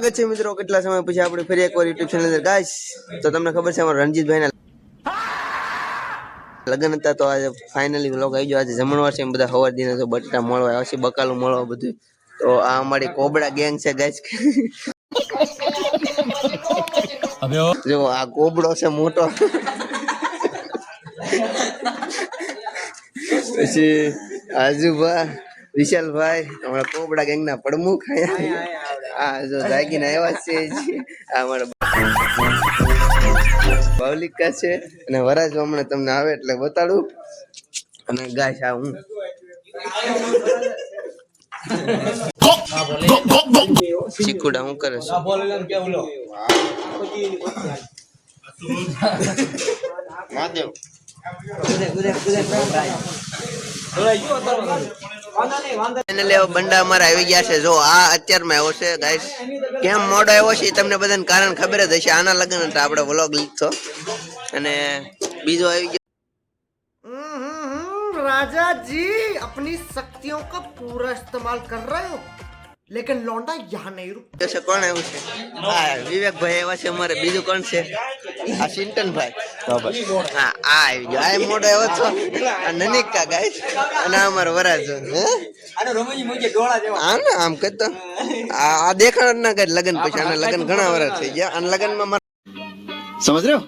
સ્વાગત છે મિત્રો કેટલા સમય પછી આપણે ફરી એકવાર YouTube ચેનલ અંદર ગાઈસ તો તમને ખબર છે અમારા રણજીતભાઈ ના લગ્ન હતા તો આજે ફાઇનલી વ્લોગ આવી ગયો આજે જમણવાર છે બધા સવાર દીને તો બટાટા મળવા આવ્યા છે બકાલું મળવા બધું તો આ અમારી કોબડા ગેંગ છે ગાઈસ જો આ કોબડો છે મોટો પછી આજુભાઈ વિશાલભાઈ અમારા કોબડા ગેંગ ના પ્રમુખ આ જો જાગીને આવ્યા છે આ અમારા બાવલિકા છે અને વરાજ હમણાં તમને આવે એટલે બતાડું અને ગાય આ હું શીખુડા હું કરે બંડા અમારા આવી ગયા છે જો આ અત્યારમાં આવ્યો છે ગાઈસ કેમ મોડો આવ્યો છે તમને બધાને કારણ ખબર જ હશે આના લગ્ન હતા આપણે વ્લોગ લીધો અને બીજો આવી ગયો राजा जी अपनी शक्तियों का पूरा इस्तेमाल कर रहे हो लेकिन लौंडा यहाँ नहीं रुक जैसे कौन है उसे हाँ विवेक भाई है वैसे हमारे बीजू कौन से आ चिंतन भाई हाँ आ मोड़ो है वो तो ननिक का गाइस અને અમાર વરાજ આનો રોમજી મુજે ડોળા જેવા આ ને આમ કહેતો આ દેખાણ ના કે લગન પછી આના લગન ઘણા વર્ષ થઈ ગયા અને લગન માં સમજ રહ્યો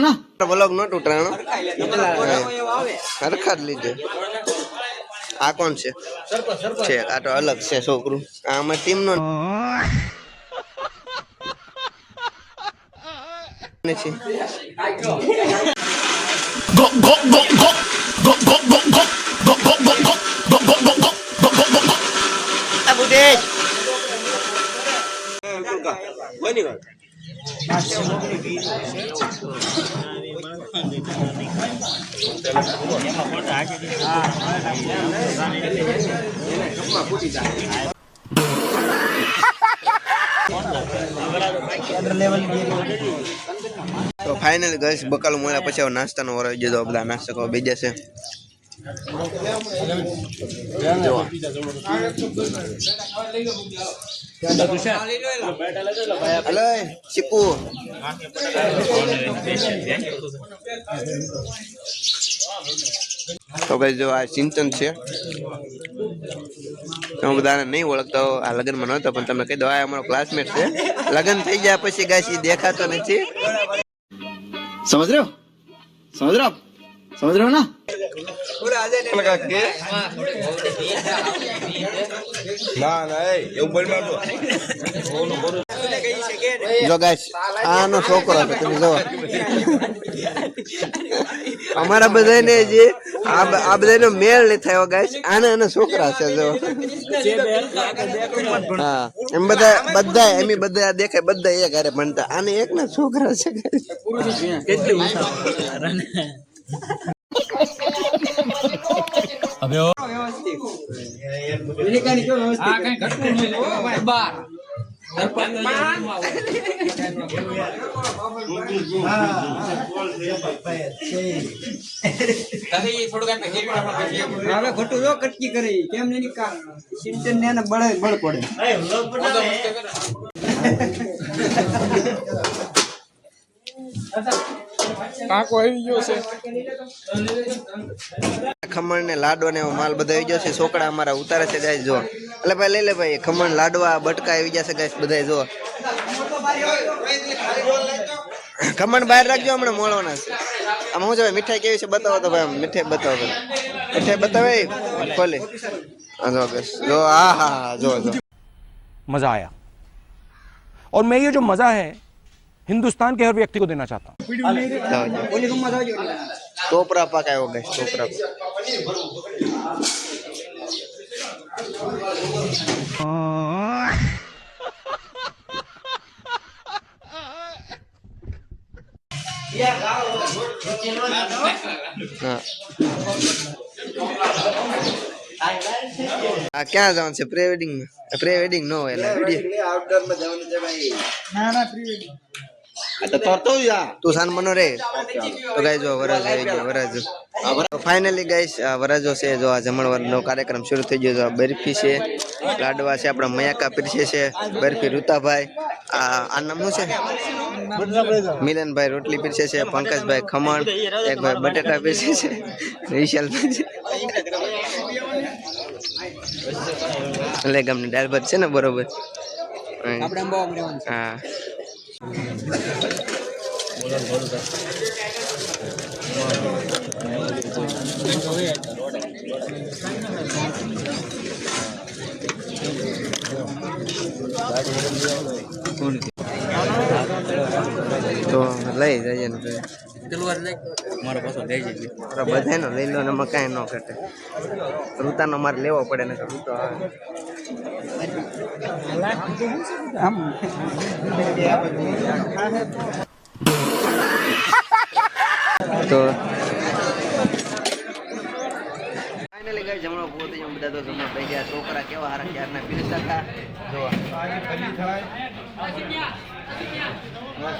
ना व्लॉग नो टूटराणो हरखा लीजे आ कौन छे छे आ तो अलग छे छोकरू आ में टीम नो ने छे गो गो गो गो गो गो गो गो गो गो गो गो अबू देश बनी गयो तो फाइनली गैस बकाल मोला પછી નાસ્તા નો વરાઈ ગયો બધા નાસ્તા કો બેજે છે हेलो चिकू तो भाई जो आ चिंतन છે હું બધાને નહીં ઓળખતો આ લગન માં નહોતો પણ તમને કહી દો આ અમારો ક્લાસમેટ છે લગન થઈ ગયા પછી ગાઈસ ઈ દેખાતો નથી समझ रहे हो ना पूरा आजे ने लगा के ના એવું બોલ માં જો ગાઈસ આનો છોકરો છે તમે જો અમારા બધાને જે આ બધાનો મેળ ન થયો ગાઈસ આના છોકરા છે જો હા એમ બધા એમ બધા દેખાય બધા એક હારે ભણતા આને એકના છોકરા છે ગાઈસ કેટલી अबे ओ ये कहीं क्यों व्यवस्थित हां कहीं घटको नहीं हो भाई बार तभी થોડું કામ હેરી આપણે હવે ઘટુ જો કટકી કરી કેમ નહીં નિકાલ સિંચન ને ને બળ પડે એ વ્લોગ પડે કાકો આવી ગયો છે ખમણ ને લાડવા ને માલ બધા આવી ગયો છે છોકરા અમારા ઉતારે છે ગાઈસ જો એટલે ભાઈ લઈ લે ભાઈ ખમણ લાડવા બટકા આવી ગયા છે ગાઈસ બધા જો ખમણ બહાર રાખજો હમણાં મોળવાના છે આમ હું જો મીઠાઈ કેવી છે બતાવો તો ભાઈ મીઠાઈ બતાવો મીઠાઈ બતાવે ખોલી જો ગાઈસ જો આ હા જો मजा आया और मैं ये जो मजा है हिंदुस्तान के हर व्यक्ति को देना चाहता हूँ टोपरा पकायो गाइस टोपरा आ क्या जान से प्री वेडिंग नो है आउटडोर में जाने से भाई ना प्री वेडिंग तो तोरतो या तू सान मनो रे तो गाइस जो वराज फाइनली गाइस वराजो से जो आ जमणवार नो कार्यक्रम शुरू થઈ ગયો છે બરફી છે લાડવા છે આપણા મયાકા પીરસે છે, બરફી રૂતાભાઈ, આ નામ શું છે? મિલનભાઈ રોટલી પીરસે છે, પંકજભાઈ ખમણ, એક ભાઈ બટેટા પીરસે છે, વિશાલભાઈ એટલે ગામની દાળ ભાત છે ને બરોબર. હા તો લઈ જઈએ ને બધાનો લઈ લો ને એમાં કાંઈ ન ઘટે. રૂતાનો મારે લેવો પડે ને રૂતો આવે તો ફાઇનલી ગાઈસ હમણાં પોતે બધા તો જમવા થઈ ગયા. છોકરા કેવા હારા ક્યારના પીરસતા હતા જોવા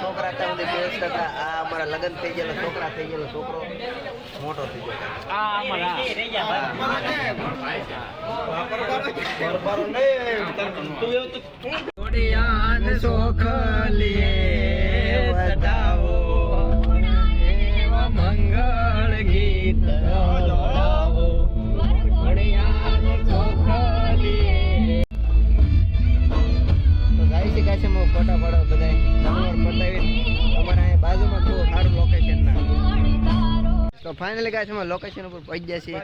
છોકરા ત્યાં સુધી પીરસતા હતા. આ અમારા લગ્ન થઈ ગયેલો છોકરા થઈ ગયેલો છોકરો મોટો થઈ ગયો. મંગળ ગીત ફોટા પાડો બધા અમારા બાજુમાં બહુ સારું લોકેશન ના. તો ફાઇનલી ગાઈસ અમે લોકેશન ઉપર પહોંચી ગયા છીએ.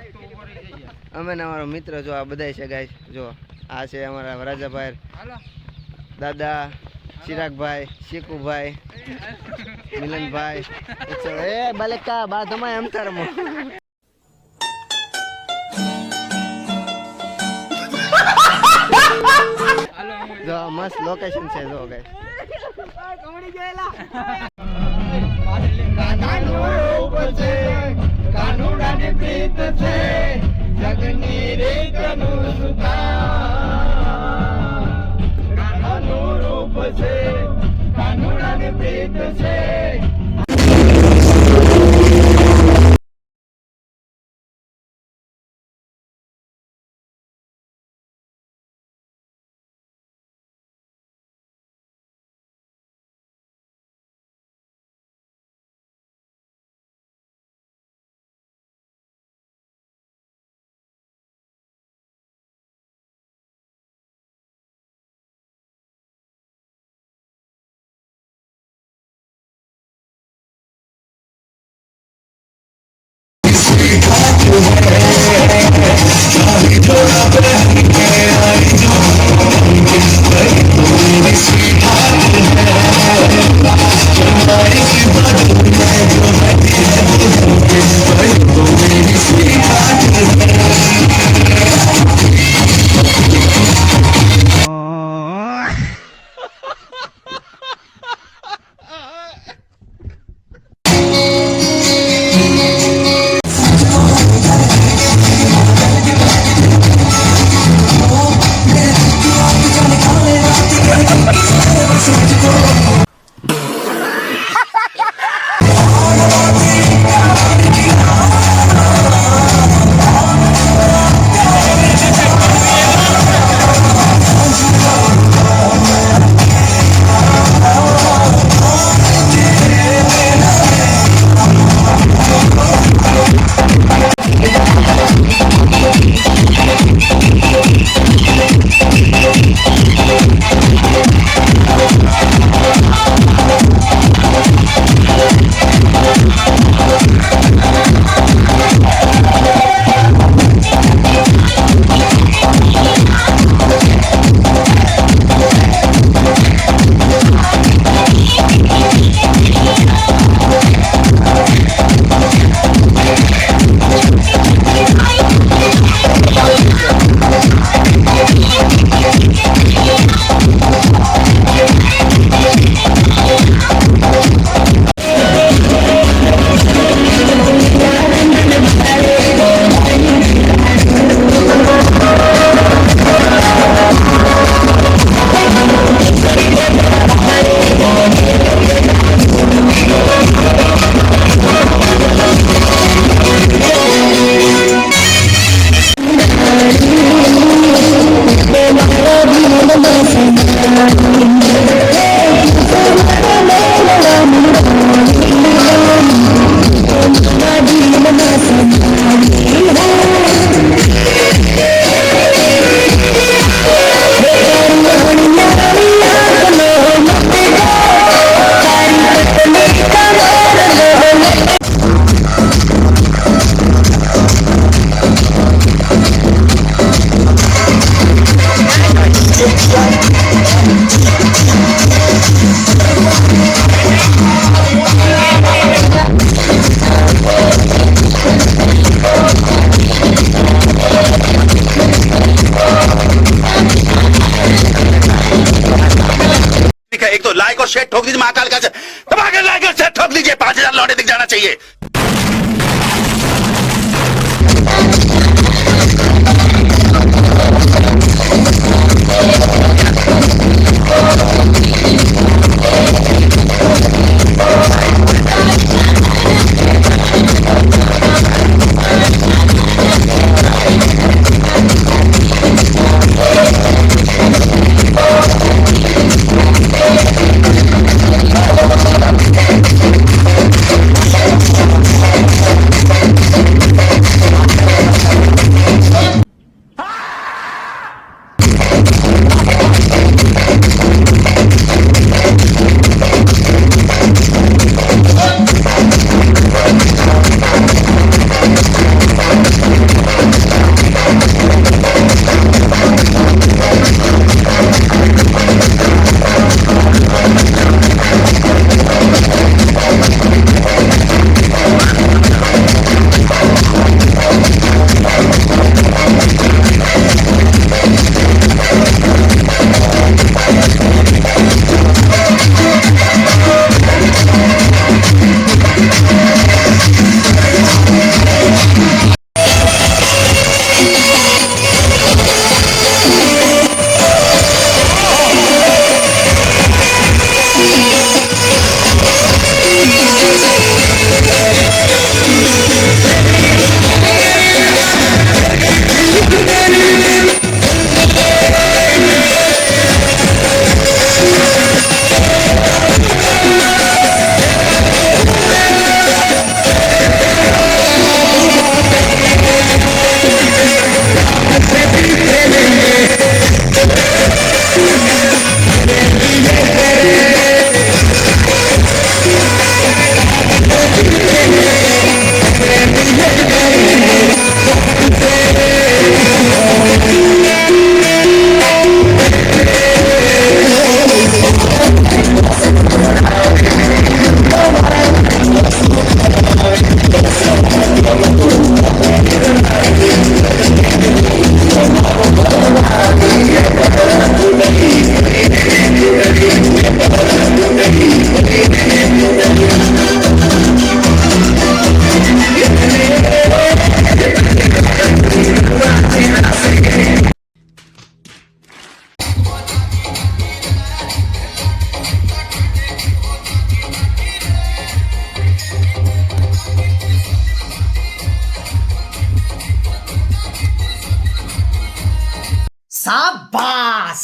અમે ને અમારો મિત્ર જો આ બધા છે ગાઈસ. જો આ છે અમારા વરાજાભાઈ, દાદા, ચિરાગભાઈ, શીકુભાઈ, મિલનભાઈ. એ બાલેકા બા તમારે એમ તારમો જો મસ્ત લોકેશન છે જો ગાઈસ. કાનુડાની પ્રીત છે જગની રીતનું સુતા, કાનાનું રૂપ છે કાનુડાની પ્રીત છે. को शेट ठोक दीजिए, महाकाल का तबाह लाकर शेट ठोक दीजिए, 5,000 लौटे दिख जाना चाहिए। शाबाश।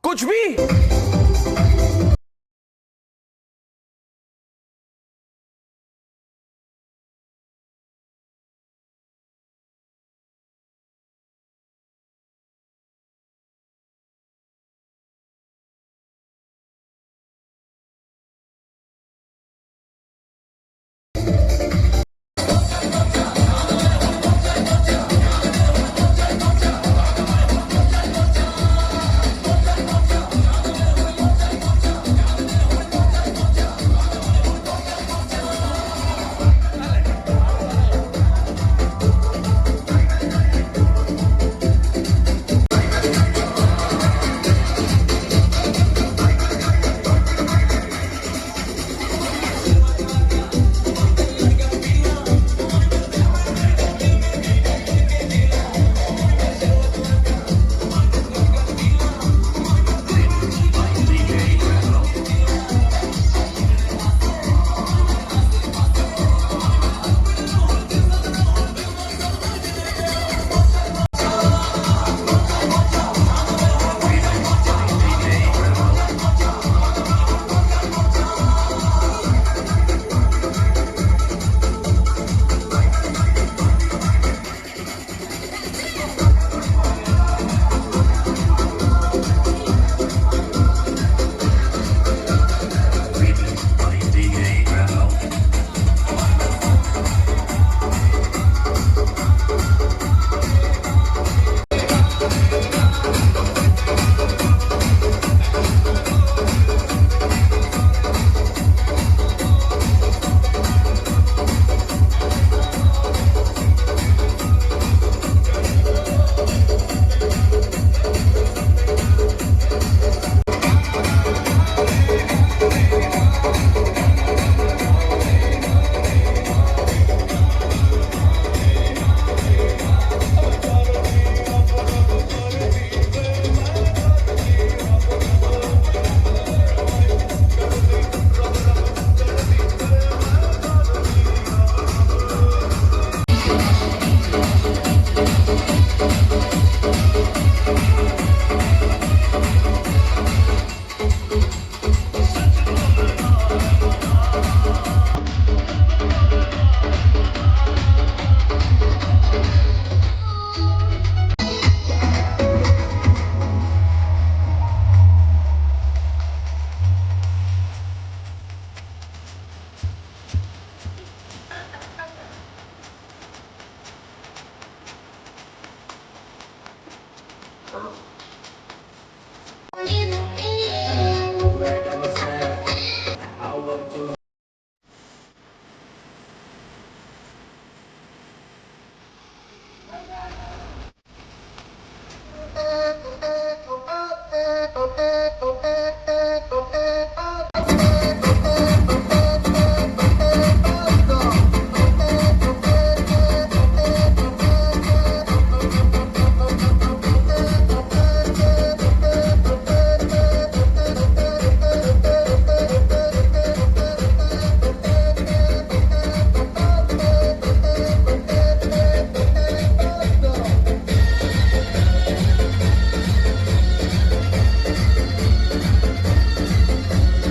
कुछ भी કરું